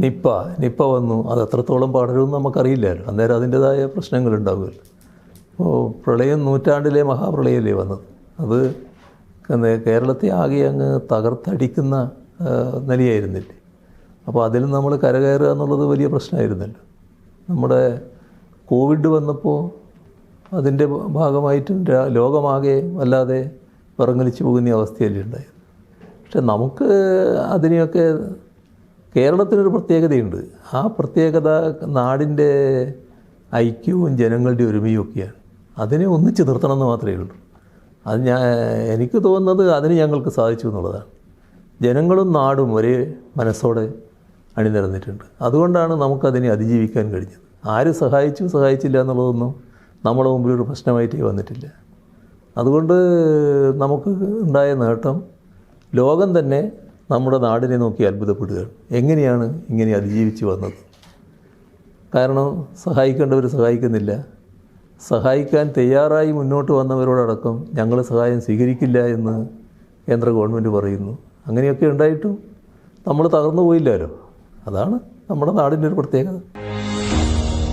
Nipah വന്നു. അത് എത്രത്തോളം പടരുമെന്ന് നമുക്കറിയില്ലല്ലോ. അന്നേരം അതിൻ്റേതായ പ്രശ്നങ്ങളുണ്ടാവുമല്ലോ. അപ്പോൾ പ്രളയം നൂറ്റാണ്ടിലെ മഹാപ്രളയമല്ലേ വന്നത്. അത് കേരളത്തെ ആകെ അങ്ങ് തകർത്തടിക്കുന്ന നിലയായിരുന്നില്ലേ. അപ്പോൾ അതിൽ നമ്മൾ കരകയറുക എന്നുള്ളത് വലിയ പ്രശ്നമായിരുന്നല്ലോ. നമ്മുടെ കോവിഡ് വന്നപ്പോൾ അതിൻ്റെ ഭാഗമായിട്ടും ലോകമാകെ വല്ലാതെ വിറങ്ങലിച്ച് പോകുന്ന അവസ്ഥയല്ലേ ഉണ്ടായത്. പക്ഷെ നമുക്ക് അതിനെയൊക്കെ കേരളത്തിനൊരു പ്രത്യേകതയുണ്ട്. ആ പ്രത്യേകത നാടിൻ്റെ ഐക്യവും ജനങ്ങളുടെ ഒരുമയും ഒക്കെയാണ്. അതിനെ ഒന്നിച്ച് നിർത്തണമെന്ന് മാത്രമേ ഉള്ളൂ. അത് എനിക്ക് തോന്നുന്നത് അതിന് ഞങ്ങൾക്ക് സാധിച്ചു എന്നുള്ളതാണ്. ജനങ്ങളും നാടും ഒരേ മനസ്സോടെ അണിനിരന്നിട്ടുണ്ട്. അതുകൊണ്ടാണ് നമുക്കതിനെ അതിജീവിക്കാൻ കഴിഞ്ഞത്. ആര് സഹായിച്ചില്ല എന്നുള്ളതൊന്നും നമ്മുടെ മുമ്പിൽ ഒരു പ്രശ്നമായിട്ടേ വന്നിട്ടില്ല. അതുകൊണ്ട് നമുക്ക് ഉണ്ടായ നേട്ടം ലോകം തന്നെ നമ്മുടെ നാടിനെ നോക്കി അത്ഭുതപ്പെടുകയാണ്. എങ്ങനെയാണ് ഇങ്ങനെ അതിജീവിച്ച് വന്നത്? കാരണം സഹായിക്കേണ്ടവർ സഹായിക്കുന്നില്ല. സഹായിക്കാൻ തയ്യാറായി മുന്നോട്ട് വന്നവരോടടക്കം ഞങ്ങൾ സഹായം സ്വീകരിക്കില്ല എന്ന് കേന്ദ്ര ഗവൺമെൻറ് പറയുന്നു. അങ്ങനെയൊക്കെ ഉണ്ടായിട്ടും നമ്മൾ തകർന്നു പോയില്ലല്ലോ. അതാണ് നമ്മുടെ നാടിൻ്റെ ഒരു പ്രത്യേകത.